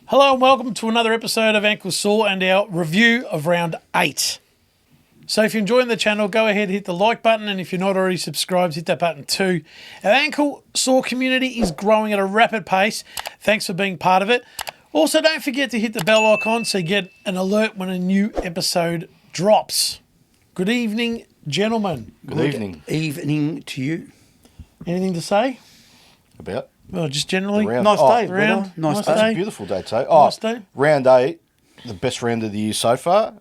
Hello and welcome to another episode of Ankle Sore and our review of round 8. So if you're enjoying the channel, go ahead, hit the like button, and if you're not already subscribed, hit that button too. Our Ankle Sore community is growing at a rapid pace. Thanks for being part of it. Also, don't forget to hit the bell icon so you get an alert when a new episode drops. Good evening, gentlemen. Good evening to you. Anything to say? About? Well, just generally. Nice day. Round. Nice day. That's a beautiful day today. Nice day. Round 8, the best round of the year so far,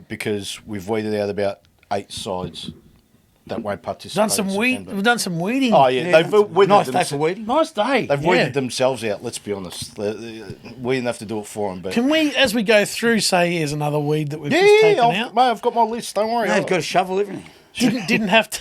because we've weeded out about 8 sides that won't participate. We've done some weeding. Oh, yeah. They've weeded nice day for weeding. Nice day. They've weeded themselves out, let's be honest. We didn't have to do it for them. But Can we, as we go through, say here's another weed that we've just taken out? Mate, I've got my list, don't worry. No, you've got to shovel everything. Didn't have to,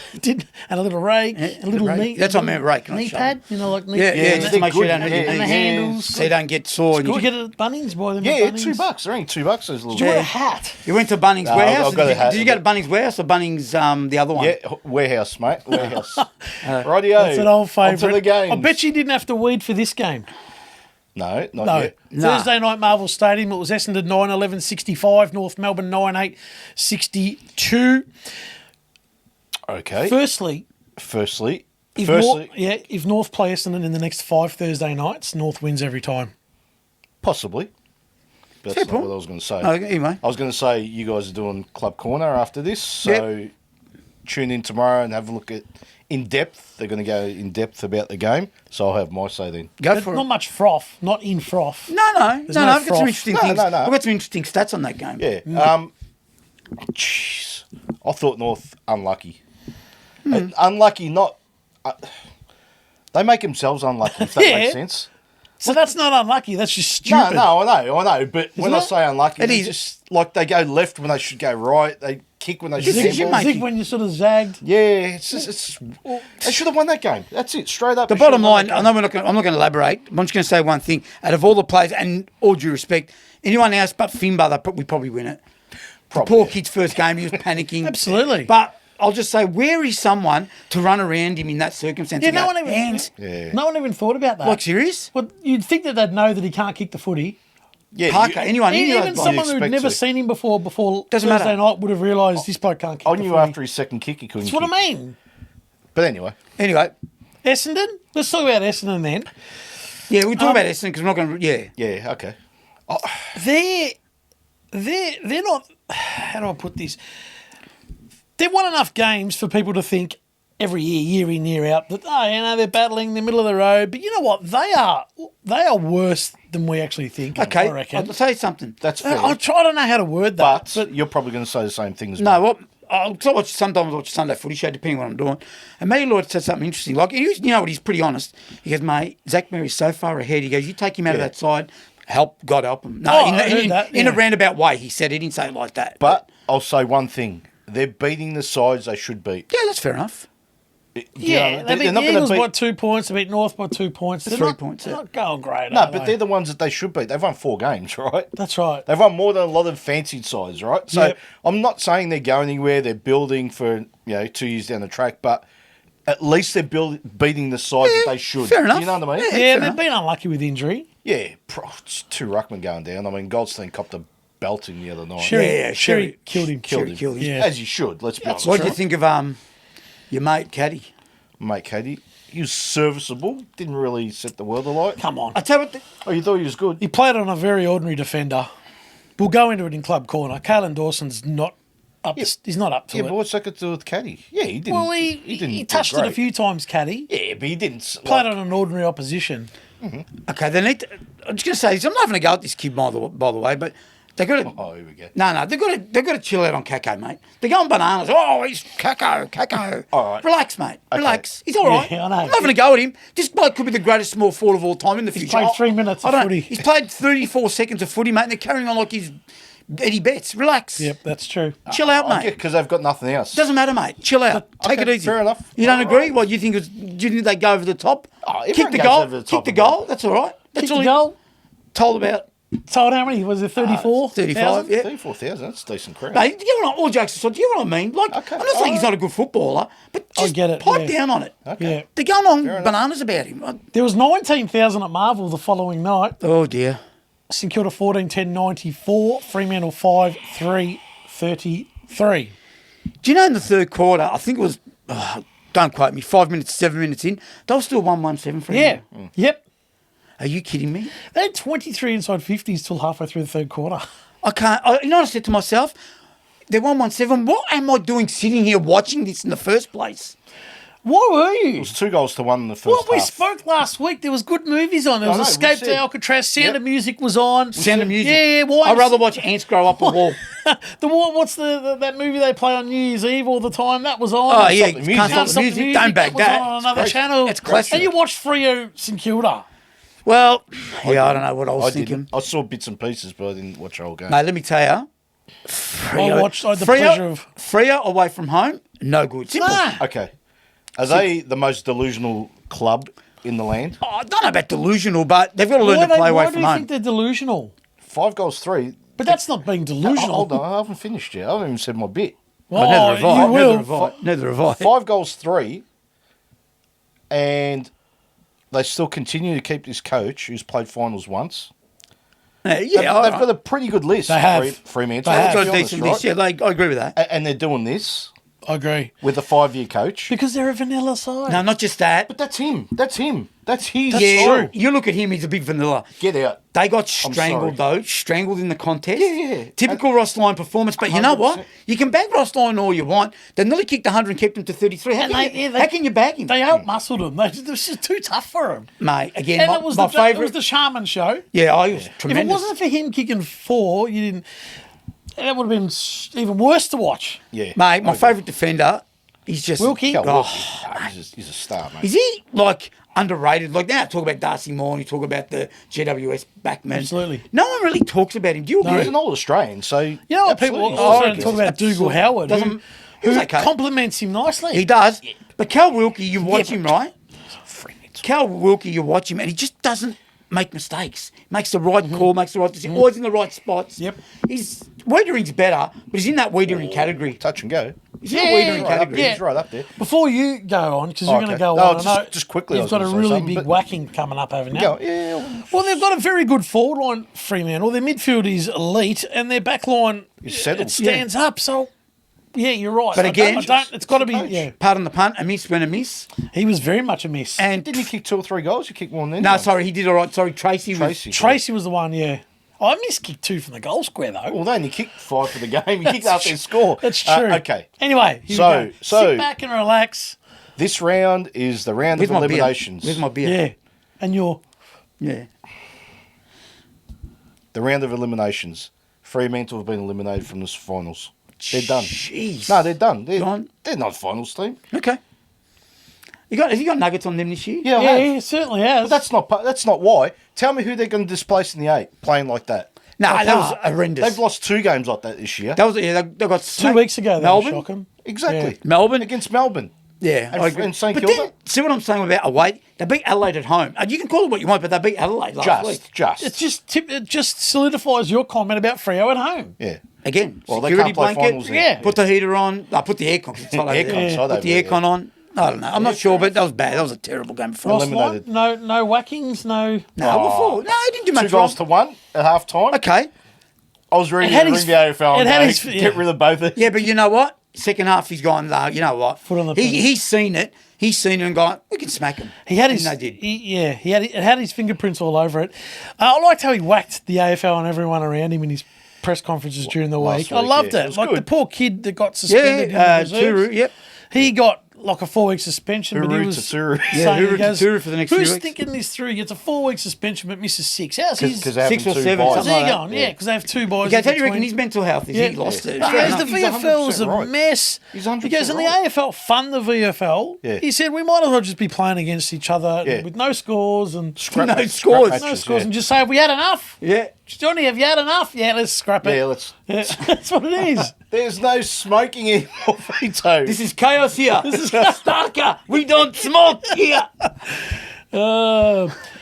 and a little rake, a little knee. That's what I meant, rake. Knee pad, like knee Yeah, just to make sure you don't hurt your and the knees. handles. So you don't get sore. Did you get it at Bunnings? Buy them Yeah, at Bunnings? $2. They're only $2, those little Did you wear a hat? You went to Bunnings No, Warehouse? I've got a hat. Did you go to Bunnings Warehouse or Bunnings the other one? Yeah, warehouse, mate. Warehouse. Rightio. That's an old favourite. Onto the games. I bet you didn't have to weed for this game. No, not No. yet. Thursday night, Marvel Stadium. It was Essendon 9-11-65, North Melbourne 9-8-62. Okay. Firstly, if North play Essendon in the next 5 Thursday nights, North wins every time. Possibly. But that's not what I was going to say. No, anyway. I was going to say you guys are doing Club Corner after this, so tune in tomorrow and have a look at in depth. They're going to go in depth about the game, so I'll have my say then. Go But for not it. much froth, not in froth. No. I've got some froth. interesting things. No. I've got some interesting stats on that game. Yeah. Jeez. I thought North unlucky. Unlucky, not... they make themselves unlucky, if that makes sense. So that's not unlucky. That's just stupid. No, I know. But when I it? say unlucky, It it's is. just like they go left when they should go right. They kick when they should Decision handball. making. Think when you sort of zagged. Yeah, it's they should have won that game. That's it, straight up. The bottom line, I know I'm not going to elaborate. I'm just going to say one thing. Out of all the players, and all due respect, anyone else but Finbar, we probably win it. The poor kid's first game, he was panicking. Absolutely. But I'll just say, where is someone to run around him in that circumstance? Yeah, and no go, one even. hands? No one even thought about that. Like, serious? Well, you'd think that they'd know that he can't kick the footy. Yeah, Parker, anyone? Even someone expect who'd never to. seen him before Doesn't Thursday matter. night would have realised this bloke can't kick I the knew footy. after his second kick he couldn't That's what kick. I mean. But anyway. Anyway, Essendon? Let's talk about Essendon then. yeah, we'll talk about Essendon because we're not going to. Yeah. Yeah, okay. They're not. How do I put this? They've won enough games for people to think every year in, year out, that they're battling in the middle of the road. But you know what? They are worse than we actually think. Okay, I reckon. I'll say something. That's fair. I don't know how to word that. but you're probably going to say the same thing as me. No, sometimes I watch Sunday footy show, depending on what I'm doing. And Matty Lloyd said something interesting. Like, you know what, he's pretty honest. He goes, mate, Zach Mary's so far ahead. He goes, you take him out of that side, God help him. No, in a roundabout way, he said it. He didn't say it like that. But I'll say one thing. They're beating the sides they should beat. Yeah, that's fair enough. They beat the Eagles by 2 points. They beat North by 2 points. They're 3 points. They're not going great. No, are but they? they're the ones that they should beat. They've won 4 games, right? That's right. They've won more than a lot of fancied sides, right? So Yep. I'm not saying they're going anywhere. They're building for 2 years down the track, but at least they're beating the side that they should. fair enough. You know what I mean? Yeah, they've been unlucky with injury. Yeah, it's 2 ruckmen going down. I mean, Goldstein copped a belting the other night. Sherry killed him. Killed him. Yeah. As you should, let's be honest. What do you think of your mate, Caddy? Mate, Katie, he was serviceable. Didn't really set the world alight. Come on. I tell you what, Oh, you thought he was good? He played on a very ordinary defender. We'll go into it in Club Corner. Caelan Dawson's not up. He's not up to Yeah, it. but what's that got to do with Caddy? Yeah, he didn't. Well, didn't he do touched it a great. few times, Caddy. Yeah, but he didn't. Played on an ordinary opposition. okay, they need to, I'm just going to say this. I'm not having a go at this kid, by the way, but they got to. Oh, here we go. No, they've got to chill out on Kako, mate. They're going bananas. Oh, he's Kako. All right. Relax, mate. Relax. He's all right. Yeah, I know. I'm not having a go at him. This bloke could be the greatest small forward of all time in the future. played 3 minutes of footy. He's played 34 seconds of footy, mate, and they're carrying on like he's Eddie Betts. Relax. Yep, that's true. Chill out, mate. Because they've got nothing else. Doesn't matter, mate. Chill out. Take okay, it easy. fair enough. You don't All agree? right. What, do you think they go over the top? Oh, Kick everyone the goes goal. over the top Kick the of it. goal. That's all right. That's Kicked all the he goal. told about. Told how many? Was it 34? 35, yeah. 34,000, that's a decent crowd. Mate, do you know what, all jokes aside, do you know what I mean? Like, Okay, I'm not saying he's not a good footballer, but I just get it, pipe yeah. down on it. Okay. Yeah. They're going on enough. bananas about him. There was 19,000 at Marvel the following night. Oh, dear. St Kilda 14-10-94, Fremantle 5-3-33. Do you know in the third quarter, I think it was, don't quote me, 5 minutes, 7 minutes in, they were still 1-1-7 for Yeah. Yep. Are you kidding me? They had 23 inside 50s till halfway through the third quarter. You know what I said to myself? They're 1-1-7. What am I doing sitting here watching this in the first place? Why were It you? was 2-1 in the first Well, we half. spoke last week. There was good movies on. There was I know, we Escape said. to Alcatraz. Sound Yep. of Music was on. Sound of Music. Yeah, why? I'd rather watch ants grow up a wall. What's that movie they play on New Year's Eve all the time? That was on. Oh, yeah. Stop the music. Can't stop the music. Don't back that was that. on It's another great. channel. It's classic. And you watched Freo St Kilda. Well, yeah, I don't know what I was I thinking. didn't. I saw bits and pieces, but I didn't watch the whole game. Mate, let me tell you. I had the pleasure of... Freo away from home, no good. Simple. Nah. Okay. Are they the most delusional club in the land? Oh, I don't know about delusional, but they've got to learn Why to play away do from you home. think they're delusional? 5 goals, 3. But that's not being delusional. Hold on, I haven't finished yet. I haven't even said my bit. But neither have I. you will. Neither have I. 5 goals, 3. And they still continue to keep this coach who's played finals once. Yeah, They've got a pretty good list. They have. Fremantle. They have. They've got to a be honest, decent right? list. Yeah, I agree with that. And they're doing this I agree. with a 5-year coach. Because they're a vanilla side. No, not just that. But that's him. That's him. That's his. Yeah, style. you look at him, he's a big vanilla. Get out. They got sorry. strangled, though. Strangled in the contest. Yeah. Typical Ross Lyon performance. But you know what? 100%. You can bag Ross Lyon all you want. They nearly kicked 100 and kept him to 33. How, And how can you bag him? They out-muscled him. It was just too tough for him. Mate, again, And my, it was my it favourite. was the Shaman show. Yeah, I was If tremendous. it wasn't for him kicking 4, you didn't... That would have been even worse to watch. Yeah. Mate, my favourite defender, he's just... Wilkie? Cal Oh, Wilkie. He's a star, mate. is he, like, underrated? Like, now talk about Darcy Moore, you talk about the GWS backman. Absolutely. No one really talks about him. Do you agree? He's an old Australian, so... You know what people absolutely. also okay. talk about Dougal Howard, who Doesn't- he's okay. compliments him nicely. He does. But Cal Wilkie, you watch him, right? Fremantle. Cal Wilkie, you watch him, and he just doesn't make mistakes. Makes the right Mm-hmm. call, makes the right decision, always in the right spots. Yep. He's Wiedering's better, but he's in that Wiedering category. Touch and go. He's in that Wiedering Right up category. there. Yeah. He's right up there. Before you go on, because you're going to Okay. go No, on, I know just quickly, I you've was got a gonna say really something, big but- whacking coming up, haven't you? Go. Yeah. Well, they've got a very good forward line, Fremantle. Their midfield is elite, and their back line It's settled. it stands up. So, yeah, you're right. But again- I don't, it's got to be. Coach. Yeah, Pardon the pun, a miss when a miss. he was very much a miss. And Didn't he kick 2 or 3 goals? You kicked more than no, anyone. sorry, he did all right. Sorry, Tracy was. Tracy was the one. Yeah, I missed kick 2 from the goal square though. Well, they only kicked 5 for the game. He kicked out their score. That's true. Okay. Anyway, here So- we go. so- Sit back and relax. This round is the round Where's of my beer? eliminations. Where's my beer? Yeah, and you're. Yeah. The round of eliminations. Fremantle have been eliminated from the finals. They're done. Jeez. No, they're done. Gone. They're not a finals team. Okay. Has he got nuggets on them this year? Yeah, I Yeah, have. he certainly has. But that's not why. Tell me who they're going to displace in the 8 playing like that. No, Like that was that. horrendous. They've lost 2 games like that this year. That was they got 2 weeks ago. They Melbourne. were shocking. Exactly. Yeah. Melbourne. Against Melbourne. Yeah, And- I agree. and St. But Kilda? then, see what I'm saying about away? They beat Adelaide at home. You can call it what you want, but they beat Adelaide last week. Just. It just solidifies your comment about Freo at home. Yeah. Again, Well, they security can't play blanket. finals then. Yeah. Put the heater on. Put the aircon. It's hot over Aircon's there. hot Put over the there, aircon on. I don't know. I'm not sure, but that was bad. That was a terrible game for Ross us. Eliminated. Lyon, no whackings, no. No, before. No, he didn't do 2 much goals wrong. to 1 at half time. Okay. I was reading It had the his- AFL it and had going, his- get rid of both of them. Yeah, but you know what? Second half, he's gone, you know what? Foot on the he, pedal. he's seen it. He's seen it and gone, we can smack him. He had And his, they did. it had his fingerprints all over it. I liked how he whacked the AFL and everyone around him in his press conferences during the Last week. I week, loved yeah, it. it was Like the good. poor kid that got suspended. in the reserves. Turu, yep. He got like a 4-week suspension, but he Huru was to Turu. Yeah, saying, Huru he to goes, Turu for the next few who's weeks." thinking this through? He gets a 4-week suspension but misses 6. How's his? Because they're having 6 or 2 7, buys. something There like you that. go. Yeah, because they have 2 boys. Okay, in tell you reckon between. his mental health is he lost it. He Fair goes, enough. the He's VFL is a 100% right. mess. He's He goes, 100% and the right. AFL fund the VFL. Yeah. He said, we might as well just be playing against each other Yeah. with no scores and Scrap No match- scores. scrap no matches, scores yeah. and just say, have we had enough? Yeah. Johnny, have you had enough? Yeah, let's scrap it. Yeah, let's. Yeah, that's what it is. There's no smoking anymore, Vito. This is chaos here. This is Starker. We don't smoke here.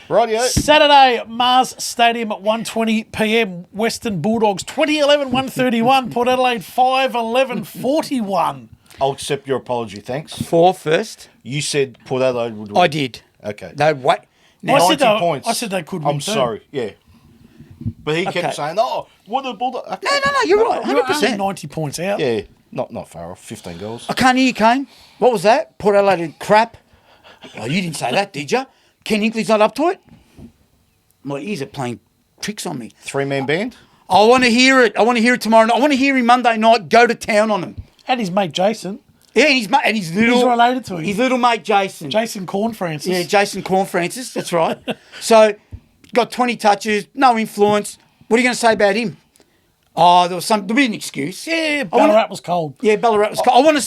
Rightio. Saturday, Mars Stadium at 1:20 p.m. Western Bulldogs 2011-131. Port Adelaide 5-11-41. I'll accept your apology, thanks. 4 first. You said Port Adelaide would win. I did. Okay. No, wait. I said 90 they- points. I said they could win I'm too. sorry, yeah. But he Okay. kept saying, "Oh, what the Bulldogs?" No, you're right, You're only 100%. 90 points out. Yeah, not far off. 15 goals. I can't hear you, Kane. What was that? Port Adelaide crap. Oh, you didn't say that, did you? Ken Hinkley's not up to it? My ears are playing tricks on me. 3-man band. I want to hear it. I want to hear it tomorrow night. I want to hear him Monday night go to town on him. And his mate Jason. Yeah, and his little... He's related to him. His little mate Jason. Jason Corn Francis. Yeah, Jason Corn Francis. That's right. So, got 20 touches, no influence. What are you going to say about him? Oh, there'll be an excuse. Yeah, Ballarat was cold. Yeah, Ballarat was cold. I want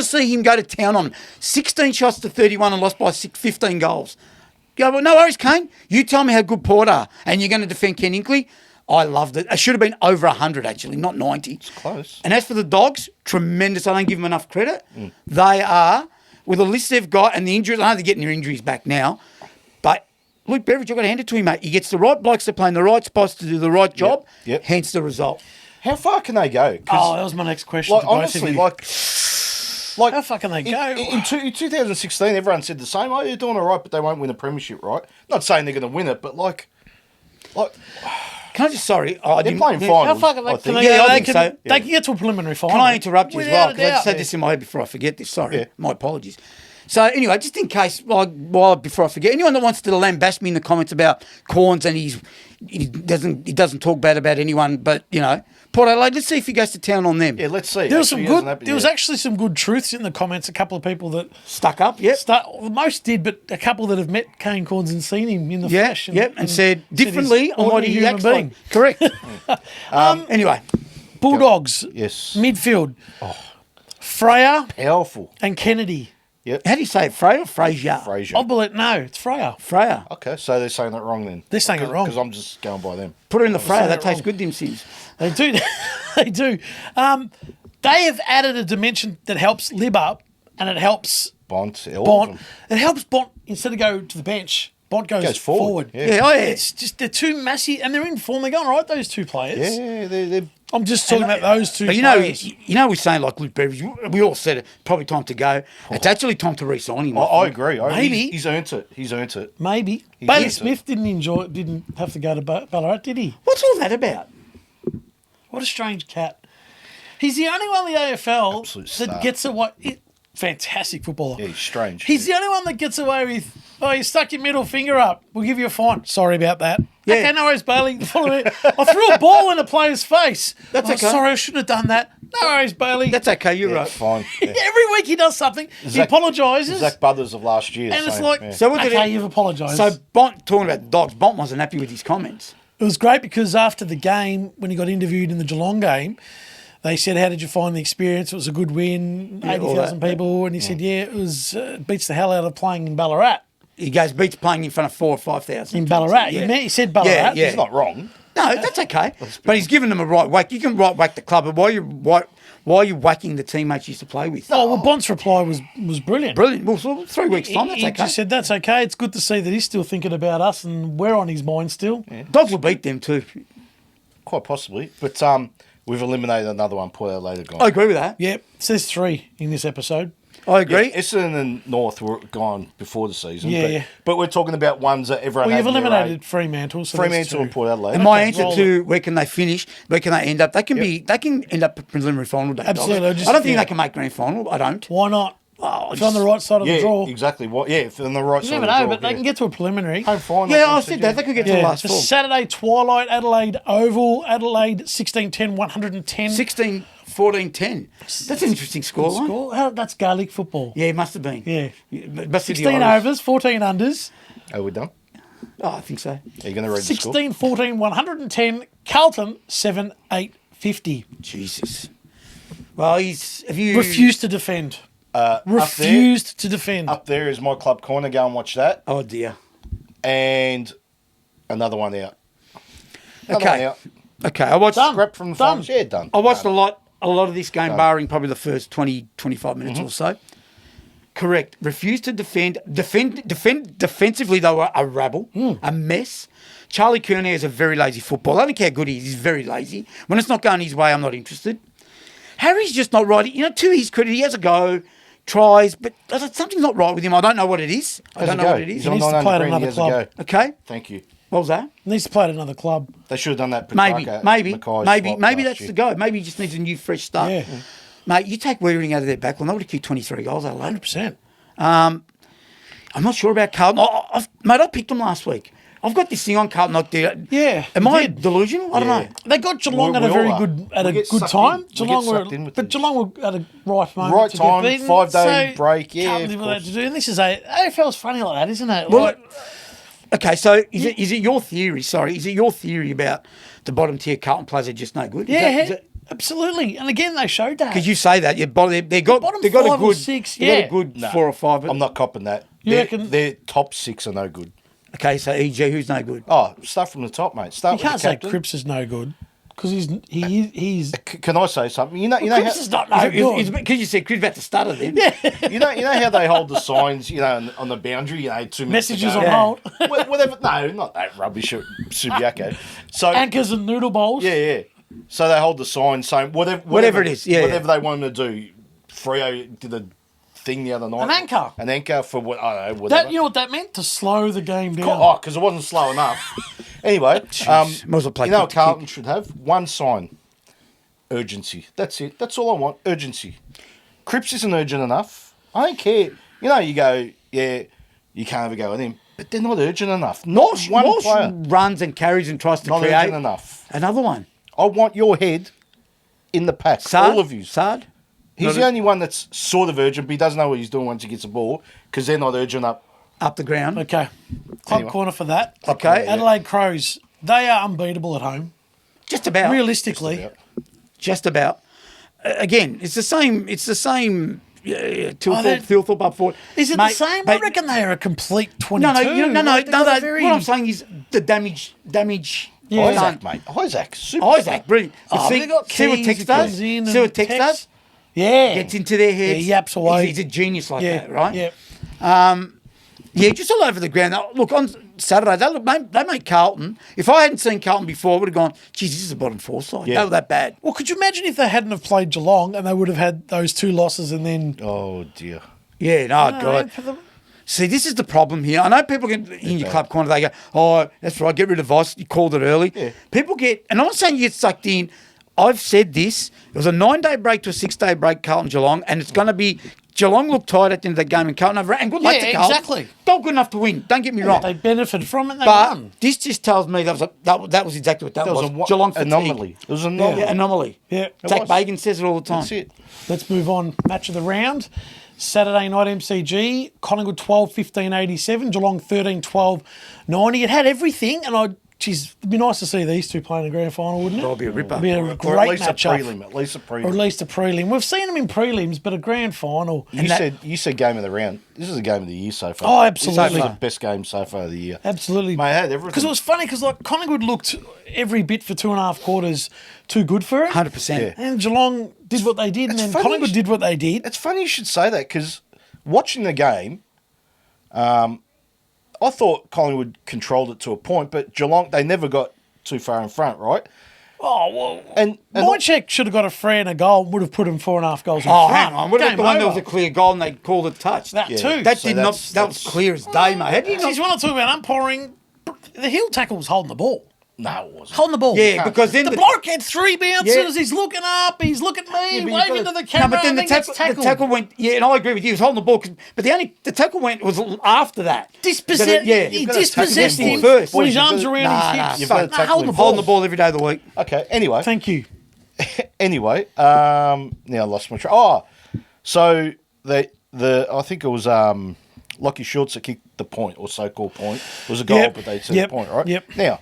to see him go to town on him. 16 shots to 31 and lost by 15 goals. Go, well, no worries, Kane. You tell me how good Port are, and you're going to defend Ken Hinkley. I loved it. It should have been over 100, actually, not 90. It's close. And as for the Dogs, tremendous. I don't give them enough credit. They are, with the list they've got and the injuries, I know they're getting their injuries back now, but Luke Beveridge, I've got to hand it to him, mate. He gets the right blokes to play in the right spots to do the right job, Yep. hence the result. How far can they go? 'Cause, Oh, that was my next question. like, to both honestly, of you. like How far can they go? In 2016, everyone said the same. Oh, they're doing all right, but they won't win a premiership, right? Not saying they're going to win it, but like. Can I just, sorry, I They're didn't... playing How finals. far can they, I can think. they Yeah, go? I They think can, so. they can get to a preliminary final. Can I interrupt you as well? Without a Because I just doubt. had this in my head before I forget this. Sorry, Yeah. my apologies. So anyway, just in case, before I forget, anyone that wants to lambaste me in the comments about Corns and he doesn't talk bad about anyone, but Port Adelaide. Let's see if he goes to town on them. Yeah, let's see. There was some Actually, he good. hasn't happened There was yet. actually some good truths in the comments. A couple of people that Stuck up, yep. most did, but a couple that have met Kane Corns and seen him in the Yeah, flesh. and said differently he's on what ordinary he human acts being. like. Correct. Anyway, Bulldogs. Yes. Midfield. Freya Powerful. and Kennedy. Yep. how do you say it? Freya or Frazier? Frazier. I believe no, it's Freya. Freya. Okay, so they're saying that wrong then. They're saying it wrong. Because I'm just going by them. Put her in the Freya. saying That it tastes wrong. good, Dim Sims. They do. They do. They have added a dimension that helps Lib up, and it helps Bont. Bont. It helps Bont instead of go to the bench. Bont goes forward. Yeah. Yeah, oh yeah. It's just they're too massive, and they're in form. They're going right. Those two players. Yeah, they're I'm just talking about those two. But players. we're saying like Luke Beveridge. We all said it. Probably time to go. It's actually time to re-sign him. I agree. Maybe. He's earned it. He's earned it. Maybe He Bailey did. Smith didn't have to go to Ballarat, did he? What's all that about? What a strange cat. He's the only one in the AFL Absolute that star. gets away. Fantastic footballer. Yeah, he's strange. He's the only one that gets away with, oh, you stuck your middle finger up. We'll give you a fine. Sorry about that. Yeah. Okay, no worries, Bailey. I threw a ball in a player's face. That's okay. Sorry, I shouldn't have done that. No worries, Bailey. That's okay. You're Yeah, right. fine. Yeah. Every week he does something. He Zach- apologises. Zach Buthers of last year. And it's same, like, yeah. So what did okay, it- you've apologised. So Bont, talking about the Dogs, Bont wasn't happy with his comments. It was great because after the game, when he got interviewed in the Geelong game, they said, how did you find the experience? It was a good win, Yeah, all 80,000 that. people. And he said, yeah, it was beats the hell out of playing in Ballarat. He goes, beats playing in front of 4,000 or 5,000. In Ballarat. Yeah. He said Ballarat. Yeah. He's not wrong. No, that's okay. But he's given them a right whack. You can right whack the club, but why are you whacking the teammates you used to play with? Oh, well, Bont's reply was brilliant. Brilliant. Well, so 3 weeks' time, that's He okay. just said, that's okay. It's good to see that he's still thinking about us and we're on his mind still. Dogs will beat them too. Quite possibly. But we've eliminated another one. Port Adelaide gone. I agree with that. Yep. It says 3 in this episode. I agree. Yeah, Essendon and North were gone before the season. Yeah, but, yeah. but we're talking about ones that everyone Well, you've had in their eliminated eye. Fremantle. So that's Fremantle 2. and Port Adelaide. And my Okay, answer roll to where can they finish, where can they end up, they can end up at preliminary final day. Dogs. Absolutely, I don't think yeah. they can make grand final. I don't. Why not? Oh, If you're on the right side of the Yeah, draw. exactly. What? Yeah, if they're on the right You side never of the know, draw, but they yeah. can get to a preliminary. Home final. Yeah, I said that. They could get to the last the four. Saturday twilight, Adelaide Oval, Adelaide 16-10, 110. 16, 14, 10. That's an interesting scoreline. Score. That's Gaelic football. Yeah, it must have been. Yeah. It must be the 16 Irish. overs, 14 unders. Are we done? Oh, I think so. Are you going to read the score? 16, 14, 110. Carlton, 7, 8, 50. Jesus. Well, have you Refused to defend. Refused to defend. Up there is my club corner. Go and watch that. Oh dear. And another one out. Another Okay. one out. Okay, I watched. Done. Scrap from the Done. finals. Yeah, done. I watched Done. a lot of this game, barring probably the first 20, 25 minutes or so. Correct. Refused to defend. Defensively, they were a rabble, a mess. Charlie Kearney is a very lazy footballer. I don't care how good he is. He's very lazy. When it's not going his way, I'm not interested. Harry's just not right. To his credit, he has a go, tries, but something's not right with him. I don't know what it is. I Has don't a know go. what it is. He's on needs to 900 play at grand, another he has a club. go. Okay. Thank you. What was that? Needs to play at another club. They should have done that. Maybe Mackay swap that's last year. the go. Maybe he just needs a new fresh start. Yeah. Mate, you take Wearing out of their backline, they would have kicked 23 goals, Adelaide. 100%. I'm not sure about Carlton. I picked them last week. I've got this thing on Carlton. Yeah, Am you I did. delusional? I don't know. They got Geelong We at a all very are. good We get sucked time. in. We get sucked in with these. Geelong were at a ripe moment. Right to time, get beaten, 5-day break, yeah, Carlton of did what they had course. to do, and this is AFL's funny like that, isn't it? Well, Like, okay, so is it your theory? Sorry, is it your theory about the bottom tier Carlton players are just no good? absolutely. And again, they showed that. Because you say that they got bottom they got a five or good six, they got yeah. a good No, 4 or 5. I'm not copping that. You reckon- Their top 6 are no good. Okay, so EG, who's no good? Oh, start from the top, mate. Start You with can't the say captain. Cripps is no good because he's Can I say something? You know Cripps is not no good. Because you said Chris about to stutter then. you know how they hold the signs, on the boundary, 2 minutes Messages to on go. hold. Whatever. No, not that rubbish at Subiaco. So Anchors and noodle bowls. yeah. So they hold the sign saying Whatever it is, yeah, whatever they want them to do. Freo did a thing the other night. An anchor. An anchor for what I don't know. Whatever. That, you know what that meant? To slow the game down. Oh, because it wasn't slow enough. Anyway, Might as well play you know what kick to Carlton should have? One sign. Urgency. That's it. That's all I want. Urgency. Cripps isn't urgent enough. I don't care. You go, yeah, you can't have a go at him. But they're not urgent enough. Not one Walsh player. runs and carries and tries to Not create. urgent enough. Another one. I want your head in the pack. Sard? All of you. Sard? He's the only one that's sort of urgent, but he doesn't know what he's doing once he gets the ball because they're not urgent up. Up the ground. Okay. Club Anyway. corner for that. Okay. Yeah. Adelaide Crows, they are unbeatable at home. Just about. Realistically. Just about. Again, it's the same. Tilthorpe up forward. Is it Mate, the same? I mate, reckon they are a complete 22. No. Like, they've got a very- What I'm saying is the damage. Yeah. Isaac, mate. Isaac. Superstar. Isaac, brilliant. But Oh, they got see what Keys Tex who comes does? in See what and Tex Tex- does? Yeah. Gets into their heads. Yeah, he yaps away. He's a genius like Yeah, that, right? Yeah. Yeah, just all over the ground. Look, on Saturday, they made Carlton. If I hadn't seen Carlton before, I would have gone, geez, this is a bottom 4 side. Yeah. They were that bad. Well, could you imagine if they hadn't have played Geelong and they would have had those 2 losses and then... Oh, dear. Yeah, God. See, this is the problem here. I know people get in your club corner, they go, oh, that's right, get rid of Voss. You called it early. Yeah. People get, and I'm not saying you get sucked in. I've said this. It was a 9-day break to a 6-day break, Carlton Geelong, and it's going to be Geelong look tired at the end of the game and Carlton over. And good luck Yeah, to Carlton. exactly. Not good enough to win. Don't get me wrong. They benefited from it and they But won. this just tells me that was exactly what that was. Geelong fatigue. anomaly. It was an anomaly. Yeah, anomaly. Yeah. Zach was. Bagan says it all the time. That's it. Let's move on. Match of the round. Saturday night MCG. Collingwood 12-15-87. Geelong 13-12-90. It had everything, and it'd be nice to see these two playing a grand final, wouldn't it? That'll be a ripper. It'd be a Or great at least matchup. a prelim. At least a prelim. Or at least a prelim. We've seen them in prelims, but a grand final. You said game of the round. This is a game of the year so far. Oh, absolutely. This is the best game so far of the year. Absolutely. Mate, it had everything. Because it was funny, because Collingwood looked every bit for 2.5 quarters too good for it. 100%. Yeah. And Geelong did what they did, and It's then funny Collingwood you did what they did. It's funny you should say that because watching the game, I thought Collingwood controlled it to a point, but Geelong, they never got too far in front, right? Oh, well. And Wojciech should have got a free and a goal, would have put him 4.5 goals in Oh, front. hang on. What about Game the one that over. was a clear goal and they called it touch? That Yeah. too. That So did that's- not. That was clear as day, mate. How do you Geez, not? when I talk about umpiring, the heel tackle was holding the ball. no, it wasn't. Holding the ball. Yeah, because then the bloke had 3 bounces. Yeah. He's looking up. He's looking at me, but you've waving got to the to- camera. No, but then and the gets tackle, the tackle went. Yeah, and I agree with you. He was holding the ball, but the tackle was after that. Dispossessed. Yeah, He You've got to dispossessed tackle him him first. with his Boys, arms you've around got- his Nah, hips. you've got to tackle holding the him. ball. Holding the ball every day of the week. Okay, anyway. Thank you. Anyway, now I lost my track. Oh, so I think it was Lockie Schultz that kicked the point, or so-called point. It was a goal, Yep. but they said Yep. the point, right? Yep. Now,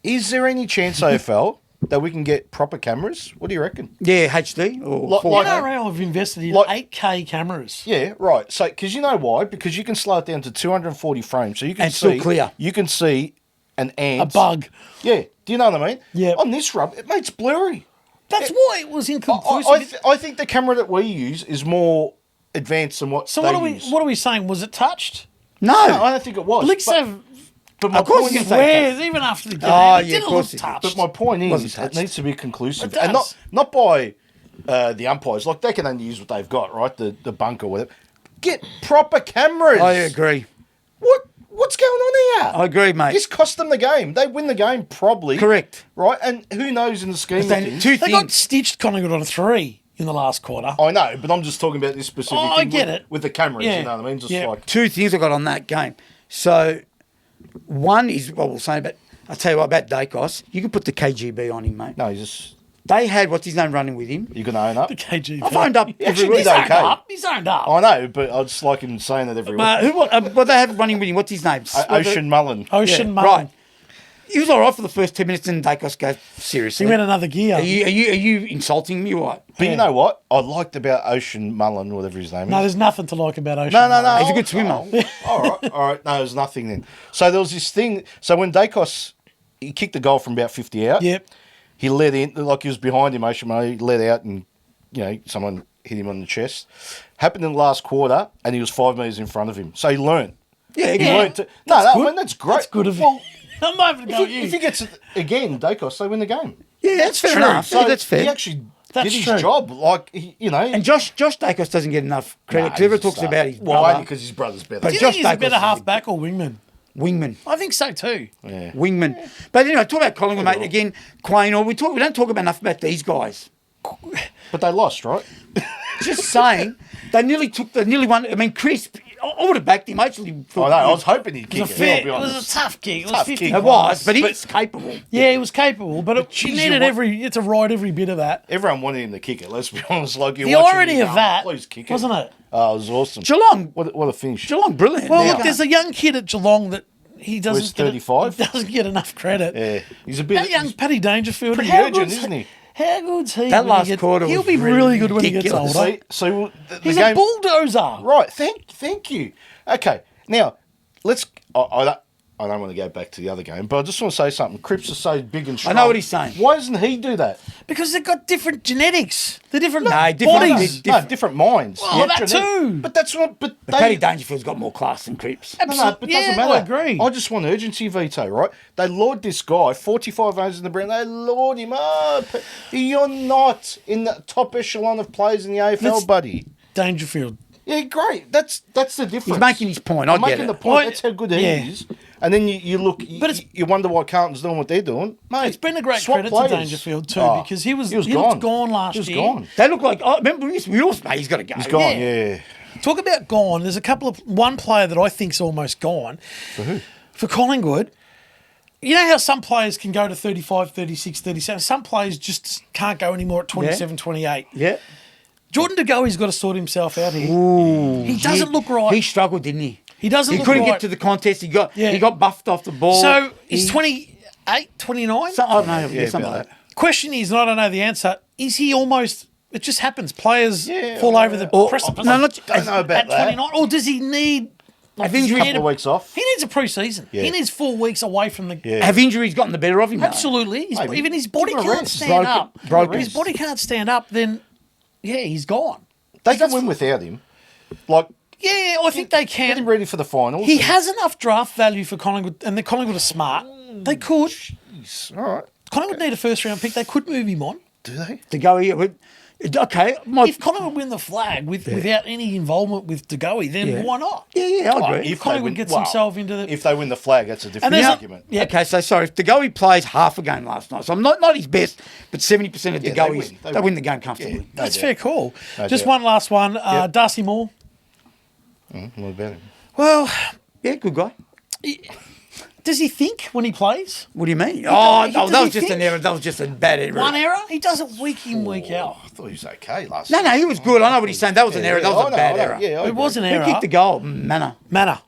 is there any chance, AFL, that we can get proper cameras? What do you reckon? Yeah, HD or Like- 4K. NRL have invested in Like- 8K cameras. Yeah, right. So, because you know why? Because you can slow it down to 240 frames, so you can And see still clear. You can see an ant. A bug. Yeah. Do you know what I mean? Yeah. On this rub, it's blurry. That's why it was inconclusive. I think the camera that we use is more advanced than what so they what are use. we saying? Was it touched? No. No, I don't think it was. Licks but, have but my Of course point you is, can say swears even after the game. Oh, it yeah, of didn't course look it- touched. but my point Wasn't is, it touched. needs to be conclusive, It and does. not by the umpires. Like they can only use what they've got, right? The bunker, or whatever. Get proper cameras. I agree. What what's going on here? I agree, mate. This cost them the game. They win the game probably. Correct. Right? And who knows in the scheme of Then things. two They got things. stitched Collingwood on 3 in the last quarter. I know, but I'm just talking about this specific Oh, thing I get with, it. with the cameras, Yeah. you know what I mean? Just Yeah. like... Two things I got on that game. So, one is what we'll say about. I'll tell you what about Dacos. You can put the KGB on him, mate. No, he's just... They had what's his name running with him. You can own up. The KG. I phoned up every actually week. did okay. He's owned up. I know, but I just like him saying that every week. What they have running with him? What's his name? Ocean Mullen. Ocean Yeah, Mullen. right. He was all right for the first 10 minutes, and Dacos goes, seriously. He went another gear. Are you insulting me or what? But you know what? I liked about Ocean Mullen, whatever his name No, is. there's nothing to like about Ocean. No. Mullen. He's a good swimmer. All right. No, there's nothing then. So there was this thing. So when Dacos, he kicked the goal from about 50 out. Yep. He let in, like he was behind him, Ocean Mullen. He let out and, someone hit him on the chest. Happened in the last quarter and he was 5 metres in front of him. So he learned. Yeah, He yeah. learned to... No, I mean, that's great. That's good of Well, him. I'm not even going if he gets it again, Dacos, they win the game. Yeah, that's fair true. enough. So Yeah, that's fair. He actually That's did true. his job. Like, And Josh Dacos doesn't get enough credit. Nah, Clever he's a talks star. about his Well, brother. only because his brother's better. But Do you Josh think he's a Dacos better is a halfback or wingman? wingman. I think so too. Yeah. Wingman. But anyway, talk about Collingwood, mate. Again, Quain, or we don't talk about enough about these guys. But they lost, right? Just saying, they nearly won. I mean, Chris, I would have backed him. I actually thought I was hoping he'd kick It was, it. fair. I'll be It was honest. a tough kick. It was Tough 50. kick. it was, but he's capable. Yeah, he was capable, but geez, he needed you you had to ride every bit of that. Everyone wanted him to kick it. Let's be honest. Like The irony of that, please kick wasn't it? Oh, it was awesome. Geelong, What a finish. brilliant. Well, Yeah. look, there's a young kid at Geelong that he doesn't Was get 35? He doesn't get enough credit. Yeah, he's a bit. That young Paddy Dangerfield, pretty how urgent, good's isn't he? How good's he? That when he last gets- quarter he'll was be really good when he gets ridiculous. older. So the He's game. a bulldozer. Right. Thank you. Okay. Now let's. I don't want to go back to the other game, but I just want to say something. Cripps is so big and strong. know what he's saying. Why doesn't he do that? Because they've got different genetics. They're different No, different- bodies. Different minds. Oh, that too. But that's not. But But Paddy Dangerfield's got more class than Cripps. No, but it Yeah, doesn't matter. I agree. I just want urgency veto, right? They laud this guy, 45 overs in the ground. They laud him up. You're not in the top echelon of players in the AFL, Let's- buddy. Dangerfield. Yeah, great. That's the difference. He's making his point. I I'm get making it. the point. Well, That's how good he yeah. is. And then you look, But you wonder why Carlton's doing what they're doing. Mate, It's been a great swap credit players. to Dangerfield too, Oh, because he looked gone last He was year. gone. They look like. Oh, remember we all say he's got to go. He's gone, Yeah. yeah. Talk about gone. There's one player that I think's almost gone. For who? For Collingwood. You know how some players can go to 35, 36, 37? Some players just can't go anymore at 27, 28. Yeah. Jordan De Goey's got to sort himself out here. Ooh, He doesn't look right. He struggled, didn't he? He doesn't He look couldn't right. get to the contest. He got Yeah. buffed off the ball. So he's He- 28, 29? So, I don't know. Yeah, Yeah, something about like that. Question is, and I don't know the answer, is he almost... It just happens. Players Yeah, fall over the Or- precipice no, not- Don't know about at that. 29. Or does he need... Like, does he Couple need of weeks off. He needs a pre-season. Yeah. He needs 4 weeks away from the... Yeah. Have injuries gotten the better of him? though? Absolutely. Maybe. Even his body Give him a can't rest. stand Broken- up. broken. If his body can't stand up, then, yeah, he's gone. They can win without him. Like, Yeah, I think they get him can. ready for the finals. He has enough draft value for Collingwood, and the Collingwood are smart. They could. All right. Collingwood need a first-round pick. They could move him on. Do they? To go here. Okay. If Collingwood win the flag without any involvement with De Goey, then Yeah. why not? Yeah, I agree. If they Collingwood win- gets well, himself into the... If they win the flag, that's a And different there's argument. Yeah. Okay, so sorry. If De Goey plays half a game last night, so I'm not his best, but 70% of De Yeah, they Goey's, win. they win the game comfortably. Yeah. No That's doubt. fair call. No Just doubt. one last one. Yep. Darcy Moore. What about him? Well, Yeah, good guy. does he think when he plays? What do you mean? he No, does that he was just think? an error. That was just a bad error. One error? He does it week in, week out. I thought he was okay last No, he was good. I know what he's saying. That was an error. That was I a know, bad I know. error. Yeah, I It was an agree. Who error. kicked the goal? Manor. Manner.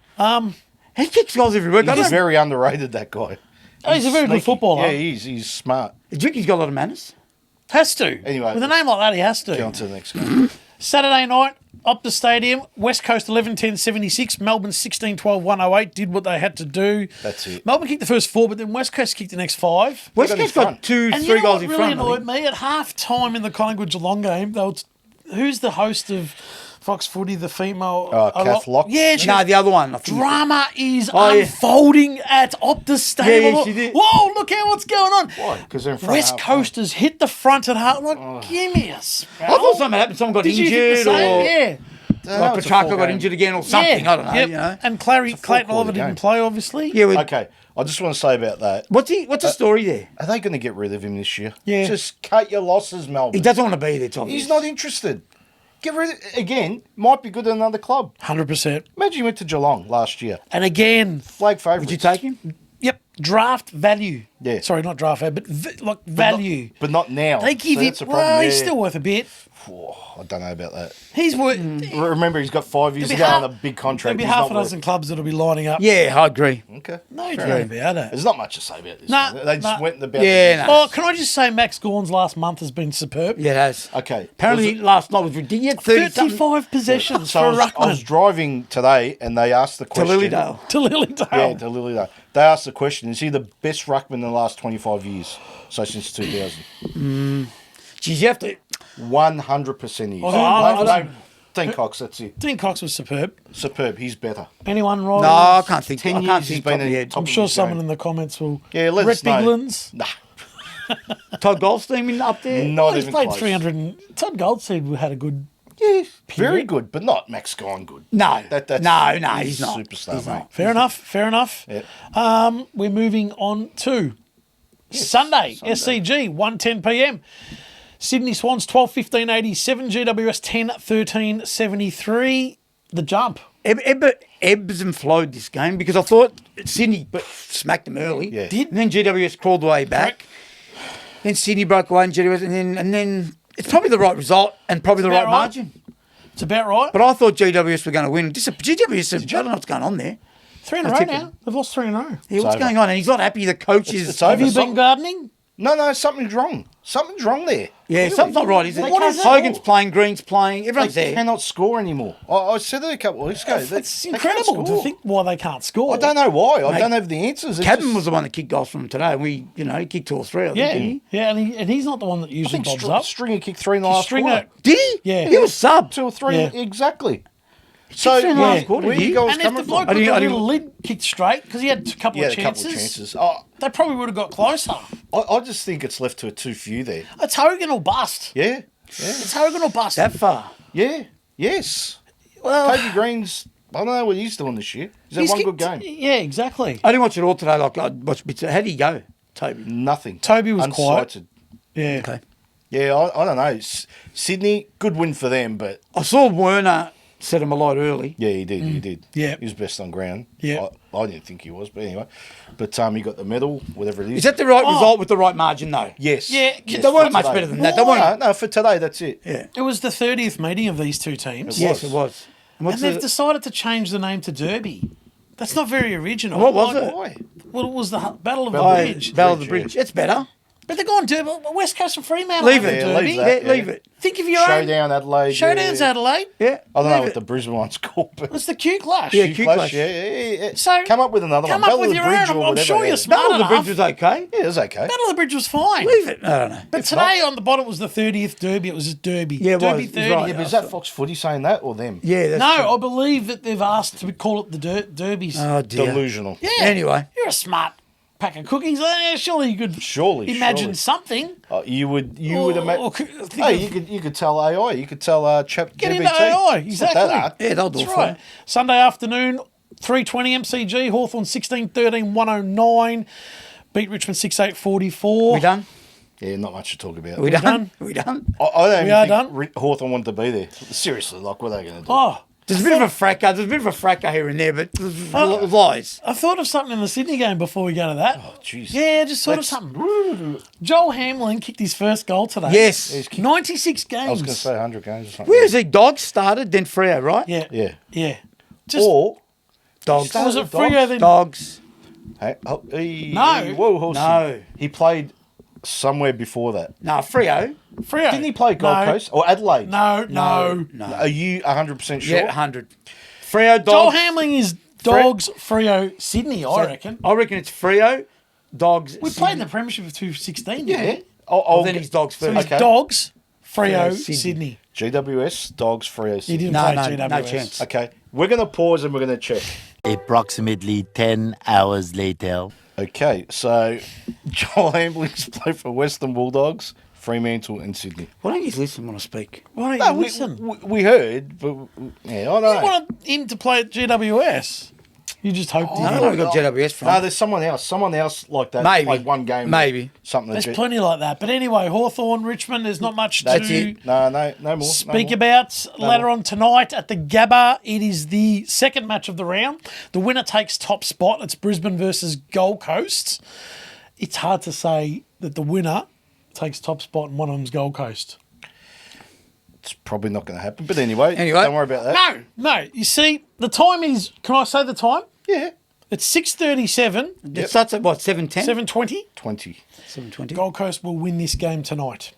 He kicks goals every week. He's very underrated, that guy. He's a very good Sneaky. footballer. Yeah, he's smart. Drinky's got a lot of manners. Has to. Anyway, With a name like that, he has Get on to. to the next game. Saturday night, Optus Stadium, West Coast 11-10-76, Melbourne 16-12-108, did what they had to do. That's it. Melbourne kicked the first 4, but then West Coast kicked the next 5. West got in Coast got front. two, And three you know goals what in really front. annoyed me? At half time in the Collingwood Geelong game, who's the host of Fox Footy, the female? Kath Locke? Yeah, she No, the other one. I think. drama is Oh, yeah. unfolding at Optus Stadium. Yeah, she did. Whoa, look how what's going on. Why? Because they're in front. West half time. Coasters hit the front at half. Like, give me a spell. I thought something happened. Someone got Did you think injured the same? or... Yeah. Like Petrarca got injured again or something. I don't know. Yep. You know. And Clayton four-quarter Oliver game. didn't play, obviously. Yeah. Okay, I just want to say about that. What's the story there? Are they going to get rid of him this year? Yeah. Just cut your losses, Melbourne. He doesn't want to be there, Tom. He's not interested. Get rid of again. Might be good at another club. 100%. Imagine you went to Geelong last year. And again, Flag favourites. Would you take him? yep, draft value. Yeah. Sorry, not draft value, but like value. But not now. They give So him, that's the problem. well, he's Yeah. still worth a bit. Oh, I don't know about that. He's worth. Remember, he's got 5 years to go on a big contract. There'll be He's half a not dozen clubs that'll be lining up. Yeah, I agree. Okay. No Fair doubt enough. about it. There's not much to say about this. Nah, one. They just nah. went about. Yeah, the no. Oh, can I just say Max Gorn's last month has been superb. Yeah, it has. Okay. Apparently last night was ridiculous. 35 possessions So for I a was ruckman driving today, and they asked the to question. Lilydale. to Lilydale. Yeah, to Lilydale. They asked the question: is he the best ruckman in the last 25 years? So since 2000, Geez, you have to. 100% he is. I don't- Dean Cox, that's it. Dean Cox was superb. Superb. He's better. Anyone, Ryan? No, I can't think. 10 I can't years he's think. been Top of in my head. top I'm of sure his someone game. in the comments will. Yeah, let Rhett us know. Biglands. Nah, Todd Goldstein in up there. not He's even played close. 300. Todd Goldstein had a good. Yeah, very good, but not Max Gone good. No, That's, no, he's he's not. a superstar, He's mate. not. Fair enough. Fair enough. Yeah. We're moving on to Sunday, SCG, 1:10 p.m. Sydney Swans 12:15.87, GWS 10:13 73. The jump. Ebbs and flowed this game because I thought Sydney smacked them early. Yeah. Did. And then GWS crawled the way back. Then Sydney broke away and GWS, and then it's probably the right result and probably the about right right. margin. It's about right. But I thought GWS were going to win. GWS, I don't know what's going on there. 3 in a row now. They've lost 3 in a row. Yeah, what's over. going on? And he's not happy. The coach is. It's over. Have you been Something- gardening? No, something's wrong. Something's wrong there. Yeah, Really? something's not right, is it? What is it? Hogan's playing, Green's playing, everyone's They there. cannot score anymore. I said that a couple of weeks ago. It's They can't incredible to score. think why they can't score. I don't know why. I Mate, don't have the answers. It's Cadman just- was the one that kicked goals from him today. He kicked 2 or 3, I think, Yeah, didn't he? yeah, and he's not the one that I usually think bobs up. Stringer kicked 3 in the last Stringer- quarter. Did he? Yeah. He was sub. 2 or 3, Yeah. exactly. So, 3 in the last quarter, where did you he? guys And if coming the from? bloke I with didn't- the I little didn't- lid kicked straight, because he had a couple Yeah, of a couple chances, of chances. Oh, they probably would have got closer. I just think it's left to too few there. It's Hogan or bust. Yeah. It's Hogan or bust. That far. Yeah. Yes. well, Toby Green's, I don't know what he's doing this year. He's had he's one good kicked- game. Yeah, exactly. I didn't watch it all today. Like I watched bits. How did he go, Toby? Nothing. Toby was quiet. Unsighted. Yeah. Okay. Yeah, I don't know. Sydney, good win for them, but I saw Werner set him a lot early. yeah, he did. He did. Yeah. He was best on ground. Yeah. I didn't think he was, but anyway. But he got the medal, whatever it is. Is that the right Oh. result with the right margin, though? Yes. Yeah, Yes, They weren't for much today. better than that. They weren't. No, for today, that's it. Yeah. It was the 30th meeting of these two teams. Yes, it was. And And what's they've the, decided to change the name to Derby. That's not very original. What was Like, it? Why? Well, it was the Battle of the Battle of Bridge. Battle of the Bridge, Bridge. It's better. But they're going Derby. West Coast and Fremantle. Leave have it. a Yeah, Derby. leave that. Yeah, leave it. Think of your own. Showdown Adelaide. Showdown's yeah. Adelaide. Yeah. I don't know leave what it. the Brisbane one's called, but It's the Q Clash. Yeah, Q Clash. Yeah. So come up with another come one. up Battle with of the your Bridge own. or I'm whatever. sure it you're is. smart Battle of the enough. Bridge was okay. Yeah, it's okay. Battle of the Bridge was fine. Leave it. I don't know. But today on the bottom was the 30th Derby. It was just Derby. Yeah, it Derby was. 30. Right. Yeah, but is that Fox Footy saying that or them? Yeah, that's No, true. I believe that they've asked to call it the Derbies. Oh, dear. Delusional. yeah. Anyway. You're a smart pack of cookies. Yeah, surely you could Surely, imagine surely. something. You would Or imagine. think Hey, of- you could tell AI. You could tell Chat Get GBT. into AI, It's not exactly. that hard. Yeah, they'll do That's it for right. Sunday afternoon, 3:20 MCG. Hawthorn 16-13, 109. Beat Richmond 6-8-44. We done? Yeah, not much to talk about. We done? done? We done? I don't We even are think done? Hawthorn wanted to be there. Seriously, like, what are they going to do? Oh, There's a bit of a fracas. There's a bit of a fracas here and there, but lies. I thought of something in the Sydney game before we go to that. Jeez. Yeah, just thought Let's- of something. Joel Hamlin kicked his first goal today. Yes. 96 games. I was going to say 100 games or something. Where is he? Dogs started, then Freo, right? Yeah. Yeah. Yeah. Just, Or, Dogs. Started was it with Dogs? Freo then? Dogs. hey, No. Whoa, hold on. No. He played somewhere before that. No, Freo. Freo. Didn't he play Gold No. Coast or Adelaide? No, no. No. Are you 100% sure? Yeah, 100. Freo, Joel Dogs. Hamlin is Dogs, Freo, Sydney, I reckon. I reckon it's Freo, Dogs. We played in the Premiership of 2016. Yeah. didn't we? I'll then get- he's Dogs So first. he's Okay. Dogs, Freo, Freo, Sydney. Sydney. GWS, Dogs, Freo. He Sydney. didn't No, play no, GWS. no chance. Okay, we're going to pause and we're going to check. Approximately 10 hours later. Okay, so Joel Hamlin's played for Western Bulldogs, Fremantle and Sydney. Why don't you listen when I speak? Why don't No, you we, listen? we heard, but yeah, I don't You know. wanted him to play at GWS. You just hoped he I don't did. know where we got GWS from. No, there's someone else like that. Maybe. Like one game. Maybe. Something There's that plenty like that. But anyway, Hawthorn, Richmond, there's not much That's to it. No more. speak no more. about. Later more. on tonight at the Gabba, it is the second match of the round. The winner takes top spot. It's Brisbane versus Gold Coast. It's hard to say that the winner takes top spot and one of them's Gold Coast. It's probably not going to happen. But anyway, Anyway. don't worry about that. No. You see, the time is, can I say the time? Yeah. It's 6:37, It starts at what, 7:10? 7:20. 20. 7:20. Gold Coast will win this game tonight.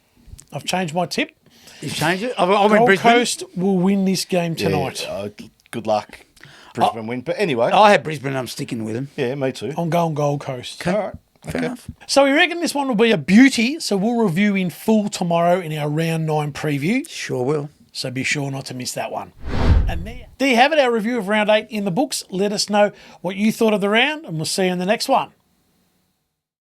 I've changed my tip. You've changed it? I went Gold Brisbane. Coast will win this game tonight. Yeah, good luck. Brisbane win. But anyway, I had Brisbane and I'm sticking with them. yeah, me too. I'm going Gold Coast. All right. Fair enough. So we reckon this one will be a beauty. So we'll review in full tomorrow in our round 9 preview. Sure will. So be sure not to miss that one. And there you have it, our review of round 8 in the books. Let us know what you thought of the round, and we'll see you in the next one.